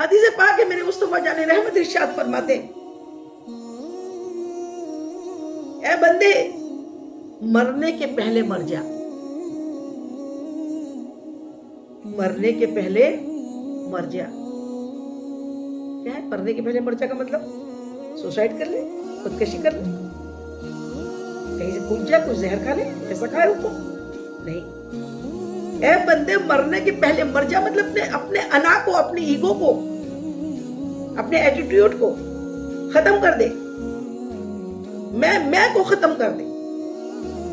حدیث پاک ہے، میرے مصطفیٰ جان رحمت ارشاد فرماتے ہیں، اے بندے مرنے کے پہلے مر جا، مرنے کے پہلے مر جا۔ کیا ہے مرنے کے پہلے مر جا کا مطلب؟ سوسائڈ کر لے، خودکشی کر لے، کہیں سے کود جائے، کچھ زہر کھا لے، ایسا کھائے ان کو نہیں۔ اے بندے مرنے کے پہلے مر جا مطلب اپنے انا کو، اپنی ایگو کو، اپنے ایٹیٹیوڈ کو ختم کر دے، میں کو ختم کر دے۔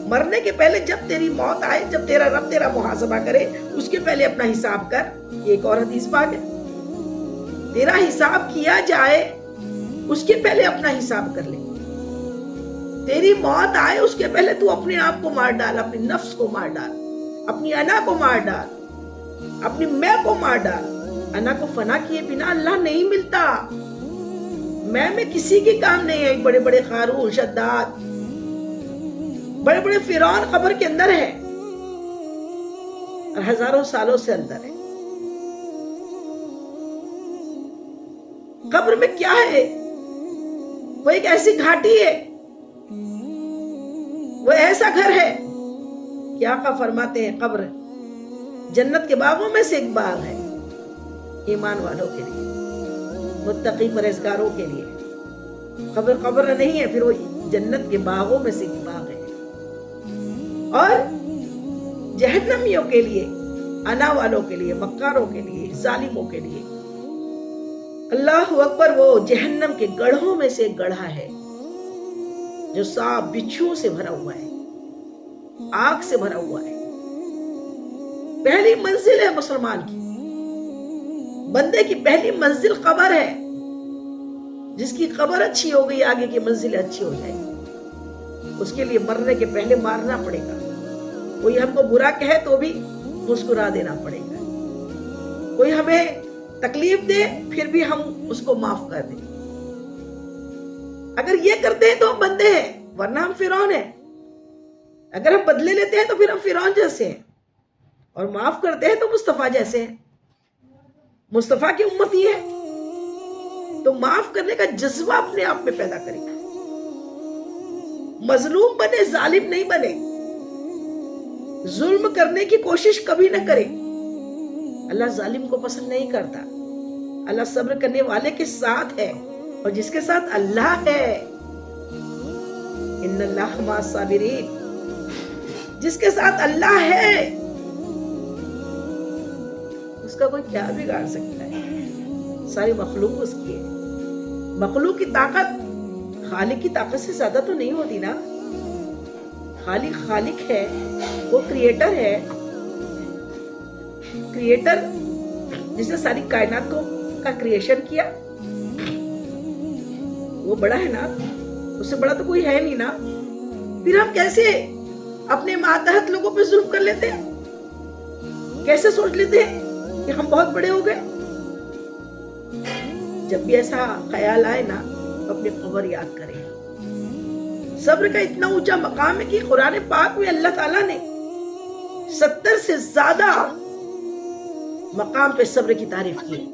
مرنے کے پہلے جب تیری موت آئے، جب تیرا رب تیرا محاسبہ کرے، اس کے پہلے اپنا حساب کر۔ یہ ایک اور حدیث پاک ہے، تیرا حساب کیا جائے اس کے پہلے اپنا حساب کر لے۔ تیری موت آئے اس کے پہلے تو اپنے آپ کو مار ڈال، اپنی نفس کو مار ڈال، اپنی انا کو مار ڈال، اپنی میں کو مار ڈال۔ انا کو فنا کیے بنا اللہ نہیں ملتا۔ میں کسی کے کام نہیں ہے۔ بڑے بڑے قارون، شداد، بڑے بڑے فرعون قبر کے اندر ہے اور ہزاروں سالوں سے اندر ہے۔ قبر میں کیا ہے؟ وہ ایک ایسی گھاٹی ہے، وہ ایسا گھر ہے کہ آقا فرماتے ہیں قبر جنت کے باغوں میں سے ایک باغ ہے، ایمان والوں کے لیے، متقی پرہیزگاروں کے لیے۔ قبر نہیں ہے، پھر وہ جنت کے باغوں میں سے ایک باغ ہے۔ اور جہنمیوں کے لیے، انا والوں کے لیے، مکاروں کے لیے، ظالموں کے لیے، اللہ اکبر، وہ جہنم کے گڑھوں میں سے ایک گڑھا ہے جو سانپ بچھو سے بھرا ہوا ہے، آگ سے بھرا ہوا ہے۔ پہلی منزل ہے مسلمان کی، بندے کی پہلی منزل قبر ہے۔ جس کی قبر اچھی ہو گئی، آگے کی منزلیں اچھی ہو جائیں گی۔ اس کے لیے مرنے کے پہلے مارنا پڑے گا۔ کوئی ہم کو برا کہے تو بھی مسکرا دینا پڑے گا، کوئی ہمیں تکلیف دے پھر بھی ہم اس کو معاف کر دیں۔ اگر یہ کرتے ہیں تو ہم بندے ہیں، ورنہ ہم فرعون ہیں۔ اگر ہم بدلے لیتے ہیں تو پھر ہم فرعون جیسے ہیں، اور معاف کرتے ہیں تو مصطفیٰ جیسے ہیں۔ مصطفیٰ کی امتی ہے تو معاف کرنے کا جذبہ اپنے آپ میں پیدا کرے گا۔ مظلوم بنے، ظالم نہیں بنے، ظلم کرنے کی کوشش کبھی نہ کرے۔ اللہ ظالم کو پسند نہیں کرتا۔ اللہ صبر کرنے والے کے ساتھ ہے، اور جس کے ساتھ اللہ ہے، ان اللہ مع الصابرین، جس کے ساتھ اللہ ہے اس کا کوئی کیا بگاڑ سکتا ہے؟ ساری مخلوق اس کی ہے۔ مخلوق کی طاقت خالق کی طاقت سے زیادہ تو نہیں ہوتی نا۔ خالق ہے، وہ کریٹر ہے۔ کریٹر جس نے ساری کائنات کا کریشن کیا، وہ بڑا ہے نا، اس سے بڑا تو کوئی ہے نہیں نا۔ پھر ہم کیسے اپنے ماتحت لوگوں پہ ظلم کر لیتے ہیں؟ کیسے سوچ لیتے ہیں کہ ہم بہت بڑے ہو گئے؟ جب بھی ایسا خیال آئے نا تو اپنی قبر یاد کریں۔ صبر کا اتنا اونچا مقام ہے کہ قرآن پاک میں اللہ تعالیٰ نے 70 سے زیادہ مقام پہ صبر کی تعریف کی۔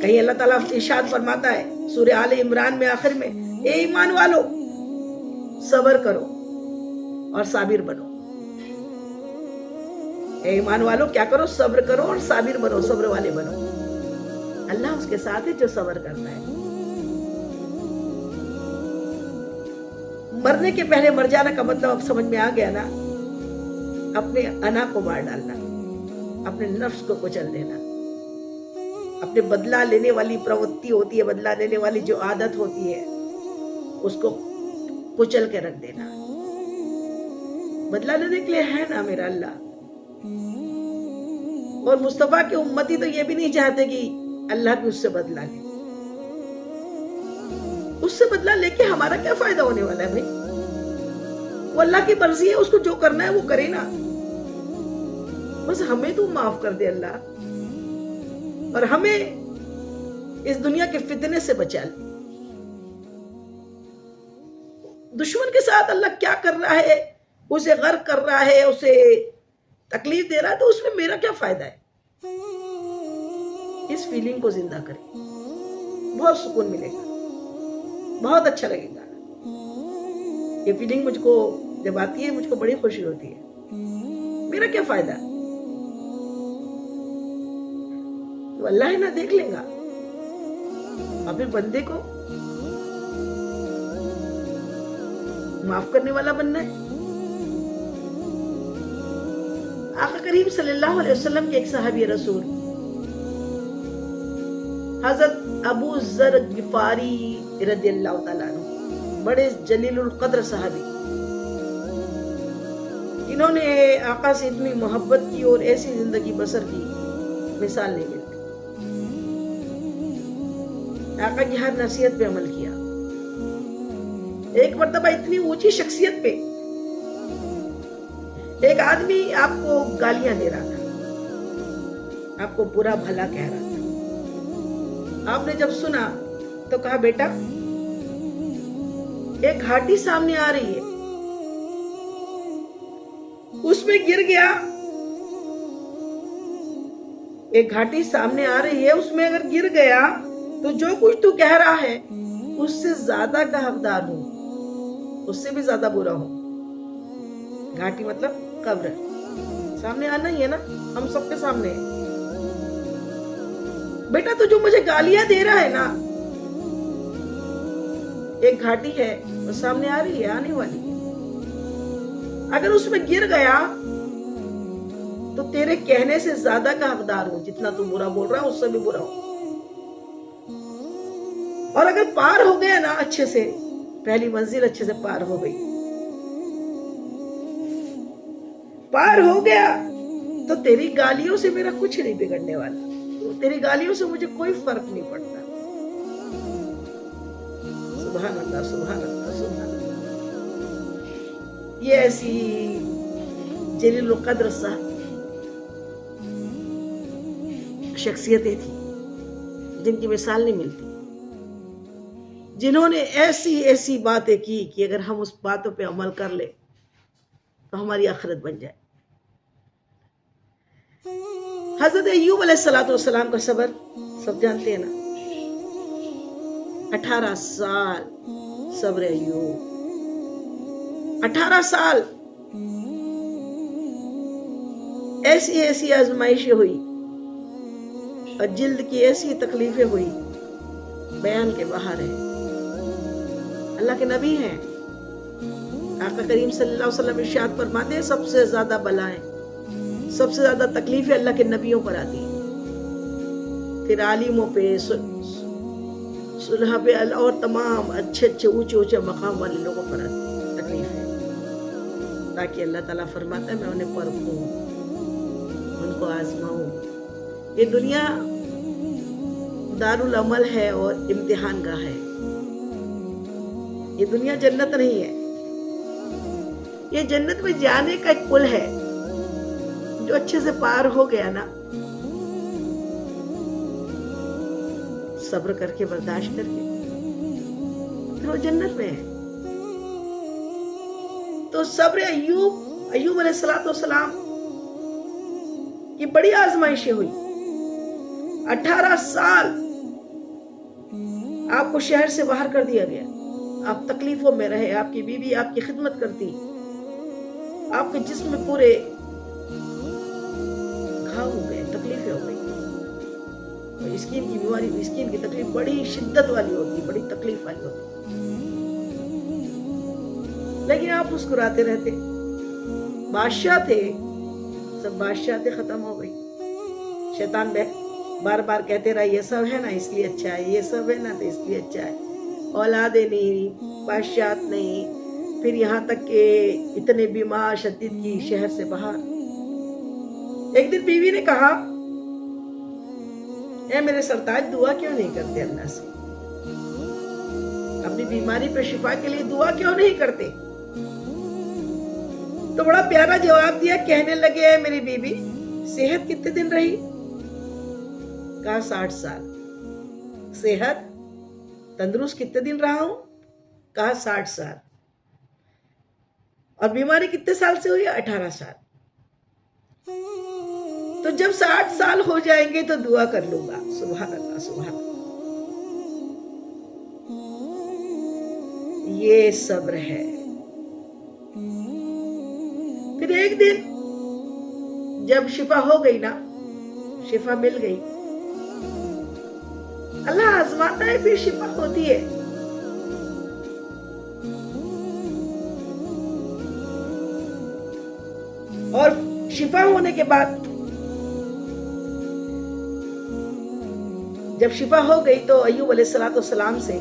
کہیں اللہ تعالیٰ ارشاد فرماتا ہے سورہ آل عمران میں آخر میں، اے ایمان والو صبر کرو اور صابر بنو۔ اے ایمان والو کیا کرو؟ صبر کرو اور صابر بنو، صبر والے بنو۔ اللہ اس کے ساتھ ہے جو صبر کرتا ہے۔ مرنے کے پہلے مر جانا کا مطلب اب سمجھ میں آ گیا نا؟ اپنے انا کو مار ڈالنا، اپنے نفس کو کچل دینا، اپنے بدلہ لینے والی پروتی ہوتی ہے، بدلہ لینے والی جو عادت ہوتی ہے اس کو کچل کے رکھ دینا۔ بدلہ لینے کے لیے ہے نا میرا اللہ۔ اور مصطفیٰ کی امتی تو یہ بھی نہیں چاہتے کہ اللہ بھی اس سے بدلہ لے۔ اس سے بدلہ لے کے ہمارا کیا فائدہ ہونے والا ہے بھائی؟ وہ اللہ کی مرضی ہے، اس کو جو کرنا ہے وہ کرے نا۔ بس ہمیں تو معاف کر دے اللہ، اور ہمیں اس دنیا کے فتنے سے بچا لے۔ دشمن کے ساتھ اللہ کیا کر رہا ہے؟ اسے غرق کر رہا ہے، اسے تکلیف دے رہا ہے، تو اس میں میرا کیا فائدہ ہے؟ اس فیلنگ کو زندہ کریں, بہت سکون ملے گا, بہت اچھا لگے گا. یہ فیلنگ مجھ کو جب آتی ہے مجھ کو بڑی خوشی ہوتی ہے. میرا کیا فائدہ, تو اللہ ہی نہ دیکھ لے گا. اور پھر بندے کو معاف کرنے والا بننا ہے. آقا کریم صلی اللہ علیہ وسلم کے ایک صحابی رسول حضرت ابو ذر غفاری رضی اللہ تعالیٰ عنہ, بڑے جلیل القدر صحابی, انہوں نے آقا سے اتنی محبت کی اور ایسی زندگی بسر کی مثال نہیں ملتی. آقا کی ہر نصیحت پہ عمل کیا. ایک مرتبہ اتنی اونچی شخصیت پہ ایک آدمی آپ کو گالیاں دے رہا تھا, آپ کو برا بھلا کہہ رہا تھا. آپ نے جب سنا تو کہا بیٹا ایک گھاٹی سامنے آ رہی ہے, اس میں گر گیا. ایک گھاٹی سامنے آ رہی ہے, اس میں اگر گر گیا تو جو کچھ تو کہہ رہا ہے اس سے زیادہ کا حقدار ہوں, اس سے بھی زیادہ برا ہوں. گھاٹی مطلب قبر, سامنے آنا ہی ہے نا, ہم سب کے سامنے ہے. بیٹا تو جو مجھے گالیاں دے رہا ہے نا, ایک گھاٹی ہے وہ سامنے آ رہی ہے, آنے والی ہے. اگر اس میں گر گیا تو تیرے کہنے سے زیادہ کا حقدار ہوں. جتنا تو برا بول رہا ہے اس سے بھی برا ہوں. اور اگر پار ہو گیا نا اچھے سے, پہلی منزل اچھے سے پار ہو گئی, پار ہو گیا تو تیری گالیوں سے میرا کچھ نہیں بگڑنے والا, تیری گالیوں سے مجھے کوئی فرق نہیں پڑتا. سبحان اللہ سبحان اللہ سبحان اللہ. یہ ایسی جلیل القدر شخصیتیں تھیں جن کی مثال نہیں ملتی, جنہوں نے ایسی ایسی باتیں کی کہ اگر ہم اس باتوں پہ عمل کر لیں تو ہماری آخرت بن جائے. حضرت ایوب علیہ السلام کا صبر سب جانتے ہیں نا, 18 سال صبر ایوب, 18 سال ایسی ایسی آزمائشیں ہوئی اور جلد کی ایسی تکلیفیں ہوئی, بیان کے باہر ہے. اللہ کے نبی ہیں, آقا کریم صلی اللہ علیہ وسلم ارشاد فرماتے ہیں سب سے زیادہ بلائیں, سب سے زیادہ تکلیفیں اللہ کے نبیوں پر آتی ہیں, پھر عالموں پہ, صلح پہ اور تمام اچھے اچھے اونچے اونچے مقام والے لوگوں پر آتی تکلیف ہے, تاکہ اللہ تعالیٰ فرماتا ہے میں انہیں پرکھوں, ان کو آزماؤں. یہ دنیا دارالعمل ہے اور امتحان گاہ ہے. یہ دنیا جنت نہیں ہے, یہ جنت میں جانے کا ایک پل ہے. جو اچھے سے پار ہو گیا نا, صبر کر کے برداشت کر کے, پھر وہ جنت میں ہے. تو صبر ایوب علیہ السلام کی بڑی آزمائشیں ہوئی. 18 سال آپ کو شہر سے باہر کر دیا گیا, آپ تکلیفوں میں رہے, آپ کی بیوی آپ کی خدمت کرتی, آپ کے جسم میں پورے گھاؤ ہو گئے, تکلیفیں ہو گئی. اسکین کی بیماری, اسکین کی تکلیف بڑی شدت والی ہوتی, بڑی تکلیف والی ہوتی, لیکن آپ مسکراتے رہتے. بادشاہ تھے, سب بادشاہ ختم ہو گئی. شیطان بار بار کہتے رہا یہ سب ہے نا اس لیے اچھا ہے, یہ سب ہے نا تو اس لیے اچھا ہے, اولادیں نہیں, بادشاہت نہیں, پھر یہاں تک کہ اتنے بیمار شدید کی شہر سے باہر. ایک دن بیوی نے کہا اے میرے سرتاج دعا کیوں نہیں کرتے اللہ سے, اپنی بیماری پہ شفا کے لیے دعا کیوں نہیں کرتے؟ تو بڑا پیارا جواب دیا, کہنے لگے اے میری بیوی صحت کتنے دن رہی؟ کہا 60 سال. صحت تندرست کتنے دن رہا ہوں؟ کہا 60 سال. اور بیماری کتنے سال سے ہوئی؟ 18 سال. تو جب 60 سال ہو جائیں گے تو دعا کر لوں گا. سبحان اللہ سبحان اللہ. یہ صبر ہے. پھر ایک دن جب شفا ہو گئی نا، شفا مل گئی، اللہ آزماتا ہے، پھر شفا ہوتی ہے. اور شفا ہونے کے بعد جب شفا ہو گئی تو ایوب علیہ السلام سے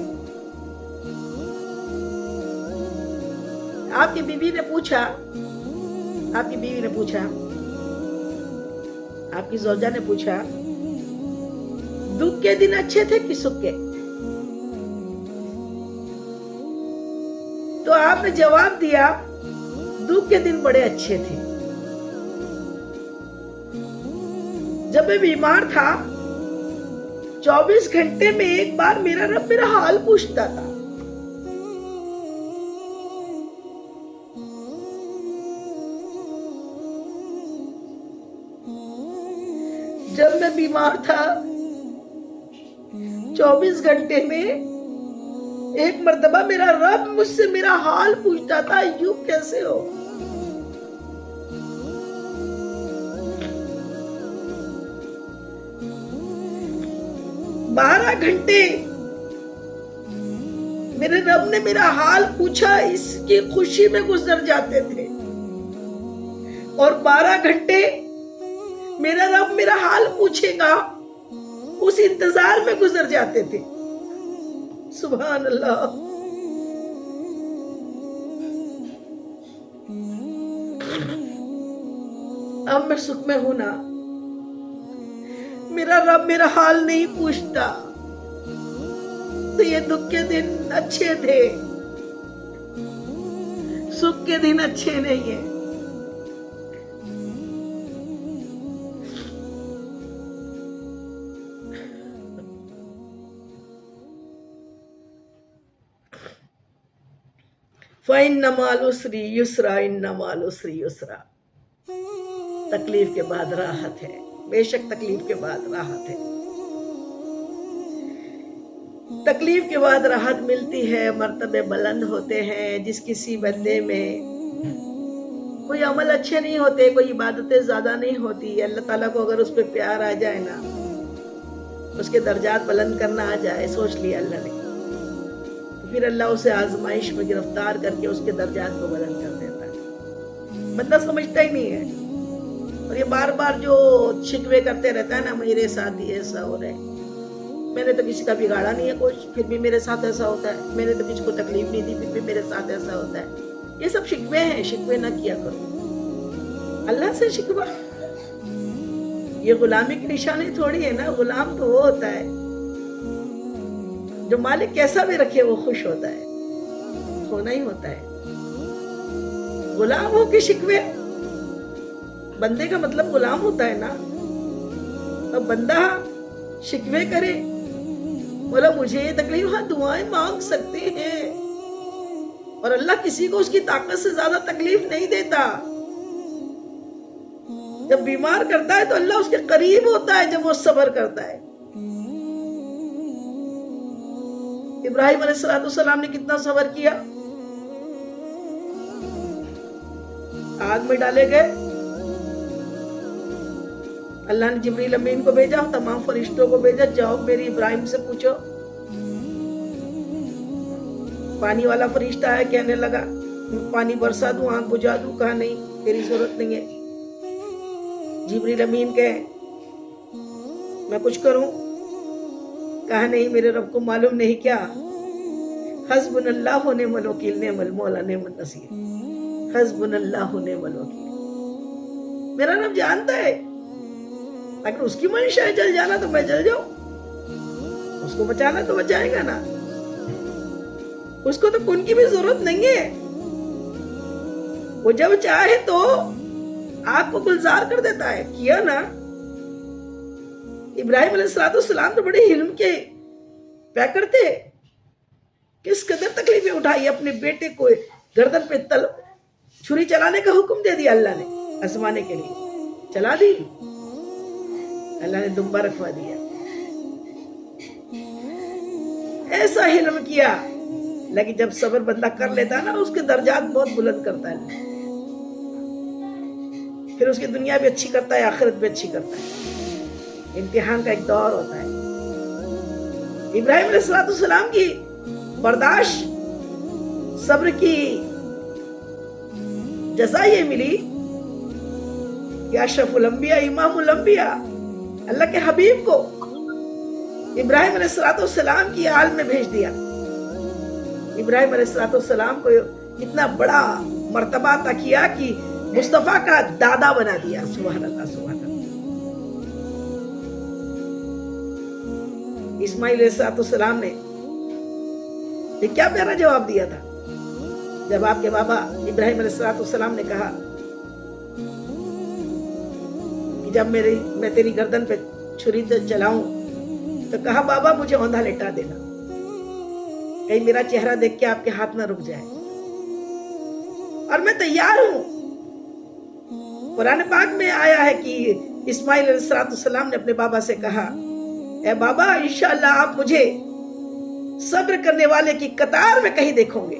آپ کی بیوی نے پوچھا، آپ کی زوجہ نے پوچھا، دکھ کے دن اچھے تھے کہ سکھ کے؟ تو آپ نے جواب دیا، دکھ کے دن بڑے اچھے تھے. جب میں بیمار تھا 24 گھنٹے میں ایک بار میرا رب میرا حال پوچھتا تھا. جب میں بیمار تھا 24 گھنٹے میں ایک مرتبہ میرا رب مجھ سے میرا حال پوچھتا تھا، ایوب کیسے ہو؟ بارہ گھنٹے میرے رب نے میرا حال پوچھا، اس کی خوشی میں گزر جاتے تھے. اور 12 گھنٹے میرا رب میرا حال پوچھے گا اس انتظار میں گزر جاتے تھے. سبحان اللہ. اب میں سکھ میں ہوں نا، میرا رب میرا حال نہیں پوچھتا، تو یہ دکھ کے دن اچھے تھے، سکھ کے دن اچھے نہیں ہیں. فَإِنَّ مَعَ الْعُسْرِ يُسْرًا إِنَّ مَعَ الْعُسْرِ يُسْرًا. تکلیف کے بعد راحت ہے، بے شک تکلیف کے بعد راحت ہے. تکلیف کے بعد راحت ملتی ہے، مرتبے بلند ہوتے ہیں. جس کسی بندے میں کوئی عمل اچھے نہیں ہوتے، کوئی عبادتیں زیادہ نہیں ہوتی، اللہ تعالیٰ کو اگر اس پہ پیار آ جائے نا، اس کے درجات بلند کرنا آ جائے، سوچ لیا اللہ نے، پھر اللہ اسے آزمائش میں گرفتار کر کے اس کے درجات کو بلند کر دیتا ہے. بندہ سمجھتا ہی نہیں ہے. اور یہ بار بار جو شکوے کرتے رہتا ہے نا، میرے ساتھ ہی ایسا ہو رہا ہے، میں نے تو کسی کا بگاڑا نہیں ہے کچھ، پھر بھی میرے ساتھ ایسا ہوتا ہے، میں نے تو کسی کو تکلیف نہیں دی، پھر بھی میرے ساتھ ایسا ہوتا ہے. یہ سب شکوے ہیں. شکوے نہ کیا کرو. اللہ سے شکوہ یہ غلامی کی نشانی تھوڑی ہے نا. غلام تو وہ ہوتا ہے جو مالک کیسا بھی رکھے وہ خوش ہوتا ہے، ہونا ہی ہوتا ہے. غلام ہو کے شکوے، بندے کا مطلب غلام ہوتا ہے نا. اب بندہ شکوے کرے، بولا مجھے یہ تکلیف، ہاں دعائیں مانگ سکتے ہیں، اور اللہ کسی کو اس کی طاقت سے زیادہ تکلیف نہیں دیتا. جب بیمار کرتا ہے تو اللہ اس کے قریب ہوتا ہے جب وہ صبر کرتا ہے. ابراہیم علیہ السلام نے کتنا صبر کیا. آگ میں ڈالے گئے، اللہ نے جبریل امین کو بھیجا، تمام فرشتوں کو بھیجا، جاؤ میری ابراہیم سے پوچھو. پانی والا فرشتہ ہے، کہنے لگا پانی برسا دوں، آگ بجھا دوں؟ کہا نہیں، تیری ضرورت نہیں ہے. جبریل امین کہے میں کچھ کروں؟ کہا نہیں، میرے رب کو معلوم نہیں کیا، حسبنا اللہ ونعم الوکیل، نعم المولا نعم النصیر. حسبنا اللہ ونعم الوکیل. میرا رب جانتا ہے اگر اس کی منشا ہے جل جانا تو میں جل جاؤں، اس کو بچانا تو بچائے گا نا. اس کو تو کن کی بھی ضرورت نہیں ہے. وہ جب چاہے تو آگ کو گلزار کر دیتا ہے. کیا نا. ابراہیم علیہ السلام تو بڑے حلم کے پیکر تھے. کس قدر تکلیفیں اٹھائی، اپنے بیٹے کو گردن پہ چھری چلانے کا حکم دے دیا اللہ نے، آزمانے کے لیے چلا دی. اللہ نے دمبا رکھوا دیا. ایسا علم کیا، لیکن جب صبر بندہ کر لیتا نا اس کے درجات بہت بلند کرتا ہے. پھر اس کی دنیا بھی اچھی کرتا ہے، آخرت بھی اچھی کرتا ہے. امتحان کا ایک دور ہوتا ہے. ابراہیم علیہ السلام کی برداشت، صبر کی جزا یہ ملی کہ اشرف الانبیاء امام الانبیاء اللہ کے حبیب کو ابراہیم علیہ السلام کی حال میں بھیج دیا. ابراہیم علیہ السلام کو اتنا بڑا مرتبہ عطا کیا کہ مصطفیٰ کا دادا بنا دیا. سبحان اللہ سبحان اللہ. اسماعیل علیہ السلام نے یہ کیا پیارا جواب دیا تھا جب آپ کے بابا ابراہیم علیہ السلام نے کہا کہ جب میں تیری گردن پہ چھری چلاؤں تو کہا بابا مجھے اوندھا لٹا دینا، کہیں میرا چہرہ دیکھ کے آپ کے ہاتھ نہ رک جائے، اور میں تیار ہوں. قرآن پاک میں آیا ہے کہ اسماعیل علیہ السلام نے اپنے بابا سے کہا اے بابا انشاءاللہ آپ مجھے صبر کرنے والے کی قطار میں کہیں دیکھو گے.